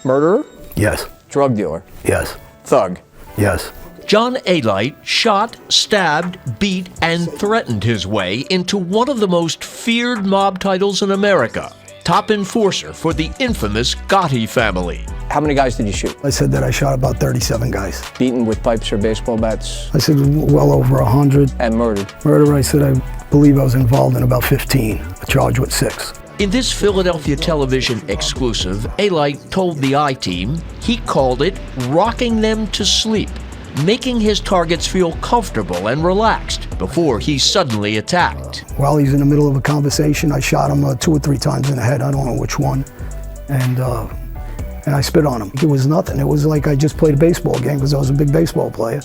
Murderer? Yes. Drug dealer? Yes. Thug? Yes. John Alite shot, stabbed, beat, and threatened his way into one of the most feared mob titles in America. Top enforcer for the infamous Gotti family. How many guys did you shoot? I said that I shot about 37 guys. Beaten with pipes or baseball bats? I said well over 100. And murdered? Murder, I said I believe I was involved in about 15. Charged with 6. In this Philadelphia television exclusive, Alite told the I-Team he called it rocking them to sleep, making his targets feel comfortable and relaxed before he suddenly attacked. While he's in the middle of a conversation, I shot him 2 or 3 times in the head, I don't know which one, and I spit on him. It was nothing. It was like I just played a baseball game because I was a big baseball player.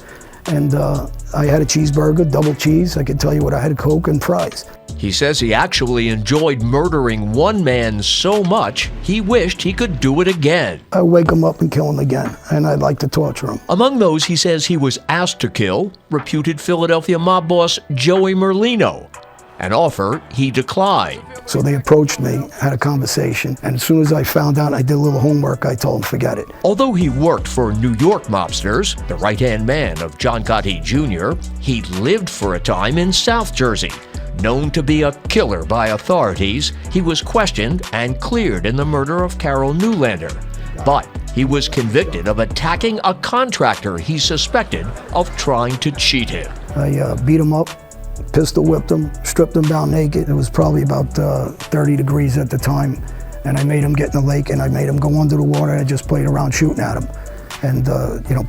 And I had a cheeseburger, double cheese. I could tell you what I had, Coke and fries. He says he actually enjoyed murdering one man so much, he wished he could do it again. I wake him up and kill him again, and I'd like to torture him. Among those he says he was asked to kill, reputed Philadelphia mob boss Joey Merlino, an offer he declined. So they approached me, had a conversation, and as soon as I found out, I did a little homework, I told them, forget it. Although he worked for New York mobsters, the right-hand man of John Gotti Jr., he lived for a time in South Jersey. Known to be a killer by authorities, he was questioned and cleared in the murder of Carol Newlander. But he was convicted of attacking a contractor he suspected of trying to cheat him. I beat him up, pistol whipped him, stripped him down naked. It was probably about 30 degrees at the time. And I made him get in the lake and I made him go under the water. I just played around shooting at him and,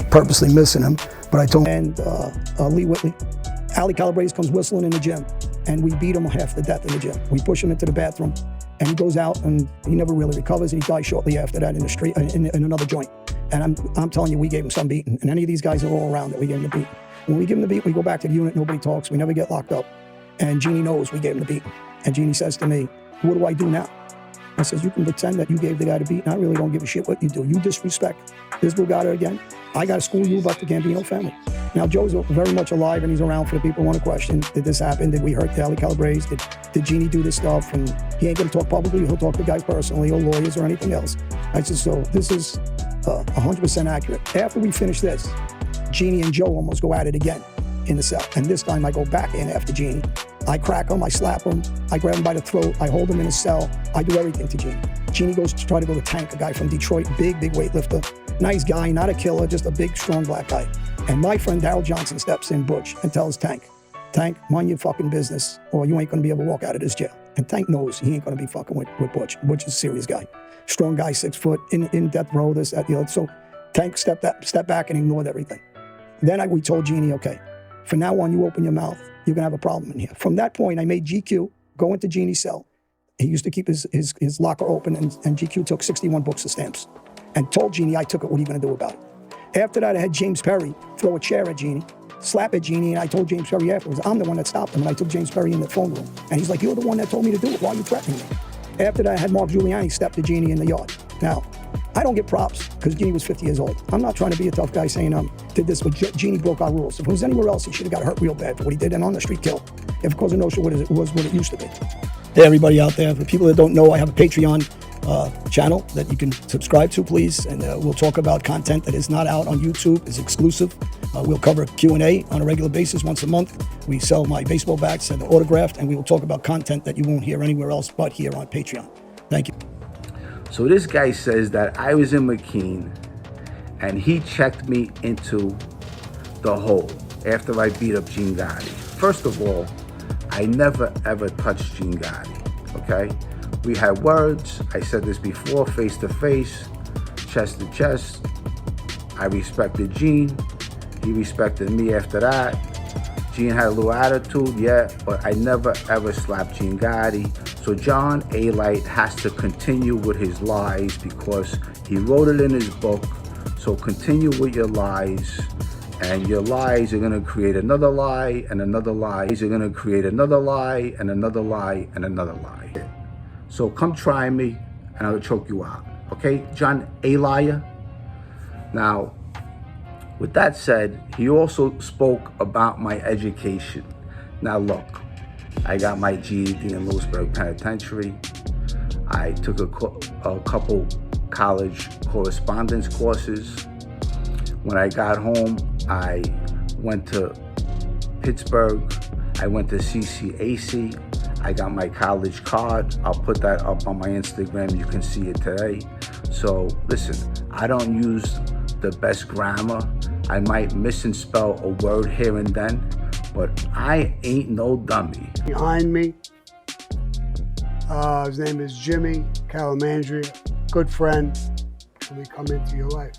purposely missing him. But I told him, and Lee Whitley, Ali Calabrese comes whistling in the gym and we beat him half to death in the gym. We push him into the bathroom and he goes out and he never really recovers and he dies shortly after that in the street, in another joint. And I'm telling you, we gave him some beating, and any of these guys are all around that we gave him the beating. When we give him the beat, we go back to the unit, nobody talks, we never get locked up. And Jeannie knows we gave him the beat. And Jeannie says to me, what do I do now? I says, you can pretend that you gave the guy the beat, and I really don't give a shit what you do. You disrespect this Bugatti again, I got to school you about the Gambino family. Now, Joe's very much alive, and he's around for the people who want to question, did this happen? Did we hurt Ali Calabrese? Did Jeannie do this stuff? And he ain't going to talk publicly. He'll talk to the guy personally or lawyers or anything else. I said, so this is 100% accurate. After we finish this, Jeannie and Joe almost go at it again in the cell. And this time I go back in after Jeannie. I crack him, I slap him, I grab him by the throat, I hold him in his cell. I do everything to Jeannie. Jeannie goes to try to go to Tank, a guy from Detroit, big weightlifter. Nice guy, not a killer, just a big, strong black guy. And my friend Darryl Johnson steps in, Butch, and tells Tank, mind your fucking business or you ain't gonna be able to walk out of this jail. And Tank knows he ain't gonna be fucking with Butch. Butch is a serious guy. Strong guy, 6 foot, in death row, this, that, the other. So Tank stepped back and ignored everything. Then we told Jeannie, okay, from now on, you open your mouth, you're gonna have a problem in here. From that point, I made GQ go into Jeannie's cell. He used to keep his locker open, and GQ took 61 books of stamps and told Jeannie, I took it, what are you gonna do about it? After that, I had James Perry throw a chair at Jeannie, slap at Jeannie, and I told James Perry afterwards, I'm the one that stopped him, and I took James Perry in the phone room. And he's like, you're the one that told me to do it, why are you threatening me? After that, I had Mark Giuliani step to Jeannie in the yard. Now, I don't get props because Jeannie was 50 years old. I'm not trying to be a tough guy saying did this, but Jeannie broke our rules. If it was anywhere else, he should have got hurt real bad for what he did and on the street killed. If it was a notion what it was what it used to be. Hey, everybody out there, for people that don't know, I have a Patreon channel that you can subscribe to, please. And we'll talk about content that is not out on YouTube, is exclusive. We'll cover Q&A on a regular basis once a month. We sell my baseball bats and autographed, and we will talk about content that you won't hear anywhere else but here on Patreon. Thank you. So this guy says that I was in McKean and he checked me into the hole after I beat up Gene Gotti. First of all, I never ever touched Gene Gotti, okay? We had words, I said this before, face to face, chest to chest. I respected Gene, he respected me after that. Gene had a little attitude, yeah, but I never ever slapped Gene Gotti. So John Alite has to continue with his lies because he wrote it in his book. So continue with your lies, and your lies are gonna create another lie and another lie. You're gonna create another lie and another lie and another lie. So come try me and I'll choke you out, okay? John Alite. Now, with that said, he also spoke about my education. Now look, I got my GED in Lewisburg Penitentiary. I took a couple college correspondence courses. When I got home, I went to Pittsburgh. I went to CCAC. I got my college card. I'll put that up on my Instagram. You can see it today. So listen, I don't use the best grammar. I might misspell a word here and then, but I ain't no dummy. Behind me, his name is Jimmy Calamandria, good friend. We come into your life.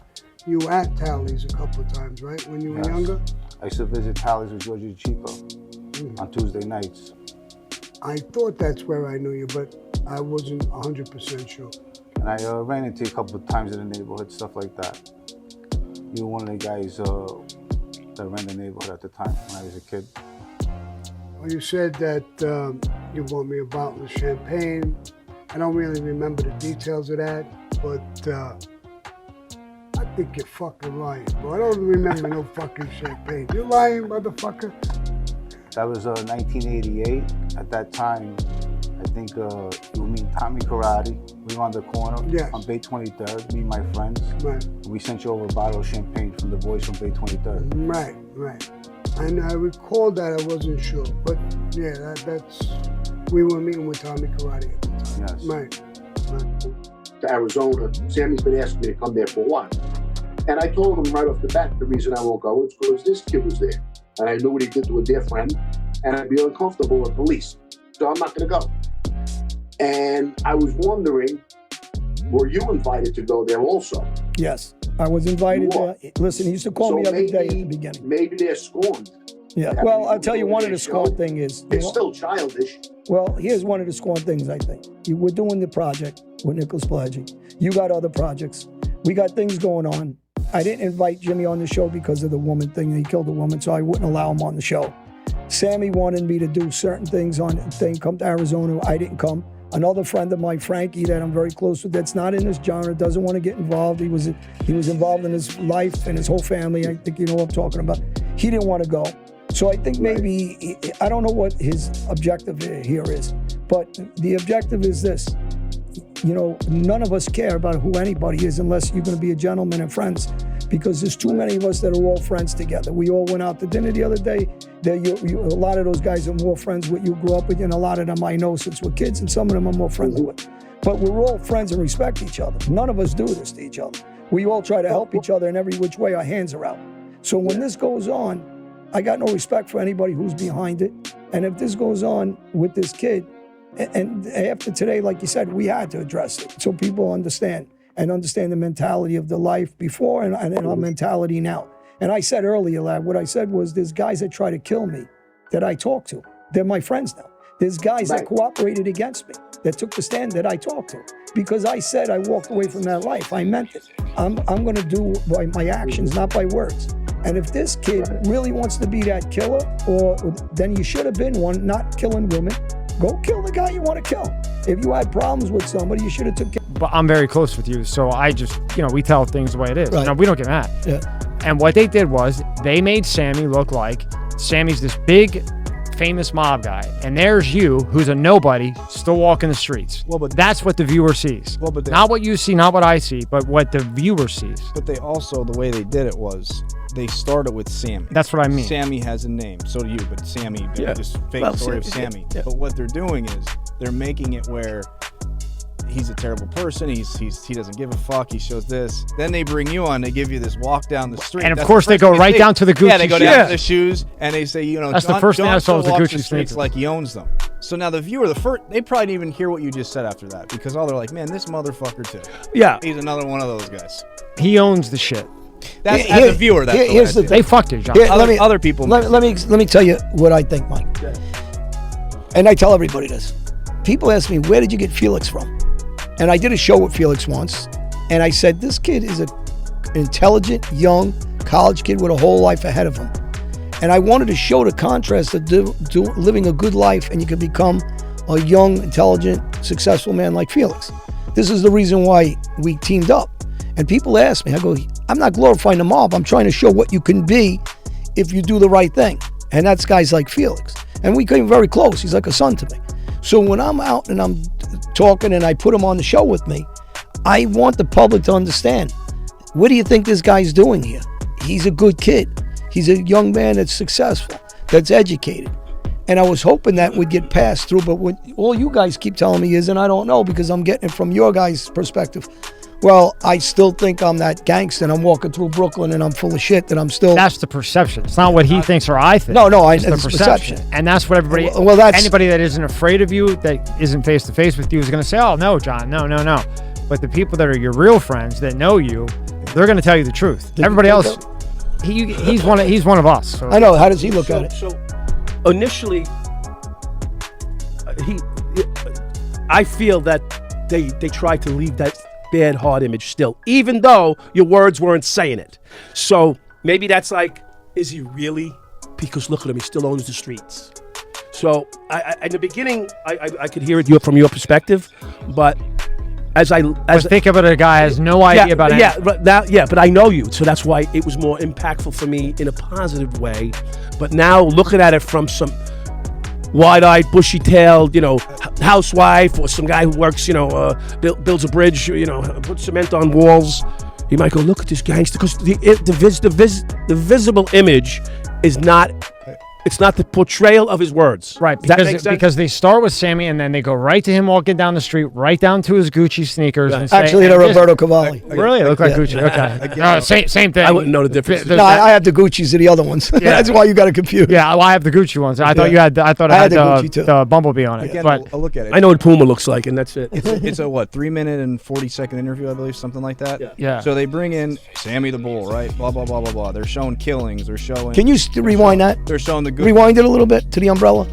You were at Tally's a couple of times, right, when you were younger? I used to visit Tally's with Georgie Chico on Tuesday nights. I thought that's where I knew you, but I wasn't 100% sure. And I ran into you a couple of times in the neighborhood, stuff like that. You were one of the guys that ran the neighborhood at the time when I was a kid. Well, you said that you bought me a bottle of champagne. I don't really remember the details of that, but I think you're fucking lying, bro. I don't remember no fucking champagne. You lying, motherfucker? That was 1988. At that time, I think you, me, and Tommy Karate, we were on the corner on Bay 23rd, me and my friends. Right. We sent you over a bottle of champagne from the boys from Bay 23rd. Right, right. And I recalled that, I wasn't sure. But yeah, that's, we were meeting with Tommy Karate at the time. Yes. Right. To Arizona, Sammy's been asking me to come there for a while. And I told him right off the bat, the reason I won't go is because this kid was there. And I knew what he did to a dear friend, and I'd be uncomfortable with police. So I'm not gonna go. And I was wondering, were you invited to go there also? Yes, I was invited. You are. Listen, he used to call me every day at the beginning. Maybe they're scorned. Yeah, well, I'll tell you, one of the scorn thing is... They're still childish. Well, here's one of the scorn things, I think. We're doing the project with Nicholas Pileggi. You got other projects. We got things going on. I didn't invite Jimmy on the show because of the woman thing. He killed a woman, so I wouldn't allow him on the show. Sammy wanted me to do certain things come to Arizona. I didn't come. Another friend of mine, Frankie, that I'm very close with, that's not in this genre, doesn't want to get involved. He was involved in his life and his whole family. I think you know what I'm talking about. He didn't want to go. So I think maybe, I don't know what his objective here is, but the objective is this. You know, none of us care about who anybody is unless you're going to be a gentleman and friends, because there's too many of us that are all friends together. We all went out to dinner the other day. A lot of those guys are more friends with you, grew up with you, and a lot of them I know since we're kids, and some of them I'm more friends with. But we're all friends and respect each other. None of us do this to each other. We all try to help each other in every which way our hands are out. So when this goes on, I got no respect for anybody who's behind it. And if this goes on with this kid, and after today, like you said, we had to address it so people understand the mentality of the life before and our mentality now. And I said earlier, lad, what I said was there's guys that try to kill me that I talk to. They're my friends now. There's guys that cooperated against me, that took the stand that I talked to. Because I said I walked away from that life. I meant it. I'm going to do by my actions, not by words. And if this kid really wants to be that killer, then you should have been one, not killing women. Go kill the guy you want to kill. If you had problems with somebody, you should have took care. But I'm very close with you, so I just, we tell things the way it is. Right. We don't get mad. Yeah. And what they did was they made Sammy look like Sammy's this big, famous mob guy, and there's you, who's a nobody, still walking the streets. Well, but that's what the viewer sees. Well, but not what you see, not what I see, but what the viewer sees. But they also, the way they did it was, they started with Sammy. That's what I mean. Sammy has a name, so do you, but Sammy, this fake story of Sammy. Yeah. But what they're doing is, they're making it where he's a terrible person, he doesn't give a fuck, he shows this. Then they bring you on, they give you this walk down the street. And of course they go right down to the Gucci. Yeah, they go down to the shoes, and they say, that's the first thing I saw was the Gucci sneakers. Like he owns them. So now the viewer, they probably didn't even hear what you just said after that, because all they're like, man, this motherfucker too. Yeah. He's another one of those guys. He owns the shit. That's as a viewer. That's they fucked it, John. Other people. Let me tell you what I think, Mike. Yeah. And I tell everybody this. People ask me, where did you get Felix from? And I did a show with Felix once, and I said, this kid is an intelligent, young college kid with a whole life ahead of him. And I wanted to show the contrast of living a good life, and you can become a young, intelligent, successful man like Felix. This is the reason why we teamed up. And people ask me, I go, I'm not glorifying the mob. I'm trying to show what you can be if you do the right thing. And that's guys like Felix. And we came very close. He's like a son to me. So when I'm out and I'm talking and I put him on the show with me, I want the public to understand. What do you think this guy's doing here? He's a good kid. He's a young man that's successful, that's educated. And I was hoping that would get passed through, but what all you guys keep telling me is, and I don't know because I'm getting it from your guys' perspective, well, I still think I'm that gangster and I'm walking through Brooklyn and I'm full of shit that I'm still... That's the perception. It's not what he thinks or I think. No, it's the perception. And that's what everybody... Well, that's... Anybody that isn't afraid of you, that isn't face-to-face with you is going to say, oh, no, John, no. But the people that are your real friends that know you, they're going to tell you the truth. Everybody else, he's one of us. So. I know. How does he look at it? So initially, I feel that they tried to leave that bad hard image still, even though your words weren't saying it. So maybe that's like, is he really? Because look at him, he still owns the streets. So in the beginning, I could hear it from your perspective, but think about a guy has no idea about anything. But I know you, so that's why it was more impactful for me in a positive way. But now looking at it from some wide-eyed, bushy-tailed, housewife or some guy who works, builds a bridge, puts cement on walls, you might go, look at this gangster, because the visible image is not. It's not the portrayal of his words. Right, because they start with Sammy and then they go right to him walking down the street, right down to his Gucci sneakers. And actually, they're Roberto Cavalli. Really? They look like Gucci. Okay. No, same thing. I wouldn't know the difference. No, I have the Gucci's are the other ones. That's why you got to confuse. Yeah, well, I have the Gucci ones. I thought you had. I thought I had the Bumblebee on it. Again, but I'll look at it. I know what Puma looks like, and that's it. It's a 3-minute and 40-second interview, I believe, something like that. Yeah. So they bring in Sammy the Bull, right? Blah blah blah blah blah. They're showing killings. They're showing. Can you rewind that? They're showing the good. Rewind it a little bit to the umbrella.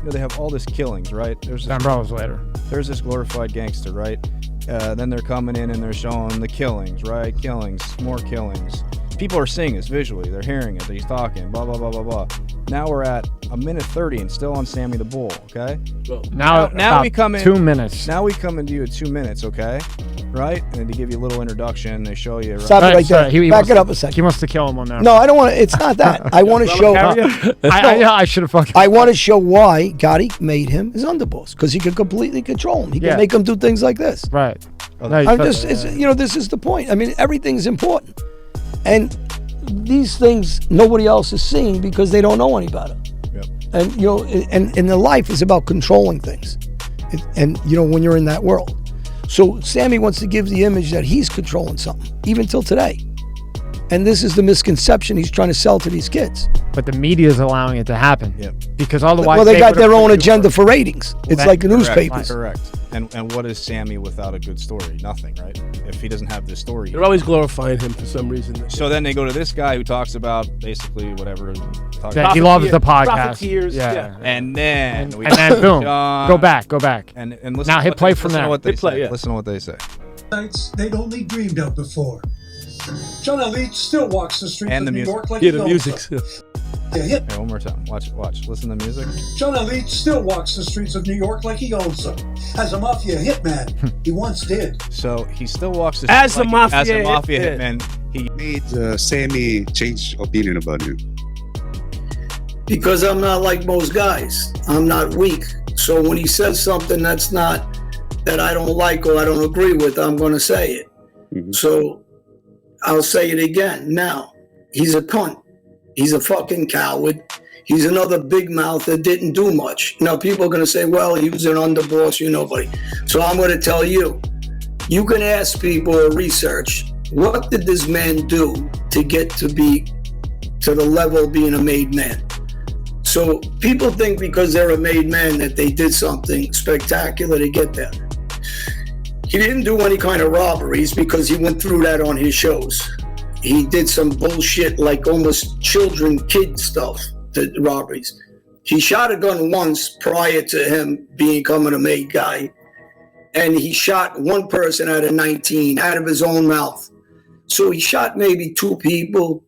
They have all this killings, right? The umbrella's later. There's this glorified gangster, right? Then they're coming in and they're showing the killings, right? Killings, more killings. People are seeing this visually. They're hearing it. He's talking, blah, blah, blah, blah, blah. Now we're at 1:30 and still on Sammy the Bull, okay? Now we come in 2 minutes. Now we come into you at 2 minutes, okay? Right? And then they give you a little introduction. They show you. Right? Stop it right there. Back it up a second. He wants to kill him on that. No, I don't want to. It's not that. I want to show. I should have fucking. I want to show why Gotti made him his underboss, because he could completely control him. He can make him do things like this. Right. I'm just, this is the point. I mean, everything's important. And these things nobody else is seeing because they don't know any better. Yep. And the life is about controlling things. And when you're in that world. So Sammy wants to give the image that he's controlling something, even till today. And this is the misconception he's trying to sell to these kids. But the media is allowing it to happen. Yep. Because otherwise, they got their own agenda for ratings. It's like the newspapers. Correct. And what is Sammy without a good story? Nothing, right? If he doesn't have this story. They're always glorifying him for some reason. So then they go to this guy who talks about basically whatever. He loves the podcast. Profiteers. Yeah. And then boom. Go back. And listen now hit play from there. Listen to what they say. Nights they'd only dreamed of before. John Elite still walks the streets and of the New music. York like the music. Hey, one more time. Watch. Listen to the music. John Elite still walks the streets of New York like he owns them. As a mafia hitman, he once did. So he still walks the streets as a mafia hitman. He made Sammy change opinion about him. Because I'm not like most guys. I'm not weak. So when he says something that I don't like or I don't agree with, I'm going to say it. Mm-hmm. So I'll say it again. Now, he's a cunt. He's a fucking coward. He's another big mouth that didn't do much. Now, people are going to say, well, he was an underboss, buddy. So I'm going to tell you, you can ask people or research, what did this man do to get to the level of being a made man? So people think because they're a made man that they did something spectacular to get there. He didn't do any kind of robberies because he went through that on his shows. He did some bullshit like almost kid stuff, the robberies. He shot a gun once prior to him becoming a made guy. And he shot one person out of 19 out of his own mouth. So he shot maybe 2 people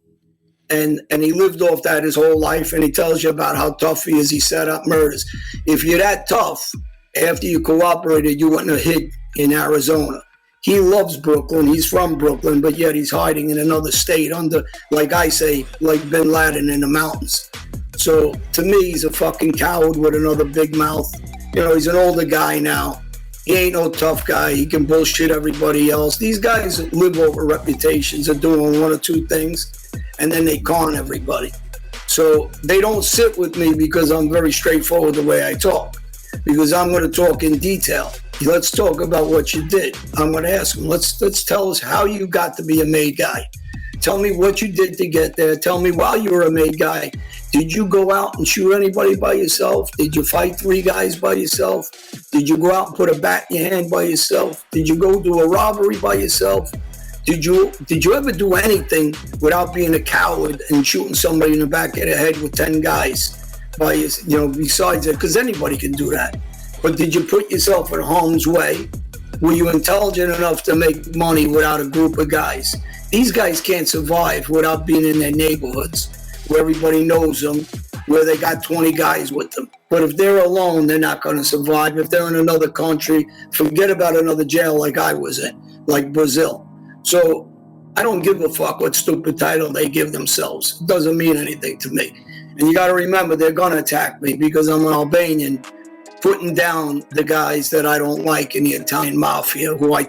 and he lived off that his whole life. And he tells you about how tough he is. He set up murders. If you're that tough, after you cooperated, you wouldn't have hid in Arizona. He loves Brooklyn. He's from Brooklyn, but yet he's hiding in another state under, like I say, like Bin Laden in the mountains. So to me, he's a fucking coward with another big mouth. You know, he's an older guy now. He ain't no tough guy. He can bullshit everybody else. These guys live over reputations of doing one or two things, and then they con everybody. So they don't sit with me because I'm very straightforward the way I talk, because I'm going to talk in detail. Let's talk about what you did. I'm going to ask them, let's tell us how you got to be a made guy. Tell me what you did to get there. Tell me while you were a made guy, did you go out and shoot anybody by yourself? Did you fight 3 guys by yourself? Did you go out and put a bat in your hand by yourself? Did you go do a robbery by yourself? Did you ever do anything without being a coward and shooting somebody in the back of the head with 10 guys by besides that? Because anybody can do that. But did you put yourself in harm's way? Were you intelligent enough to make money without a group of guys? These guys can't survive without being in their neighborhoods where everybody knows them, where they got 20 guys with them. But if they're alone, they're not going to survive. If they're in another country, forget about another jail like I was in, like Brazil. So I don't give a fuck what stupid title they give themselves. It doesn't mean anything to me. And you got to remember, they're going to attack me because I'm an Albanian, putting down the guys that I don't like in the Italian mafia, who I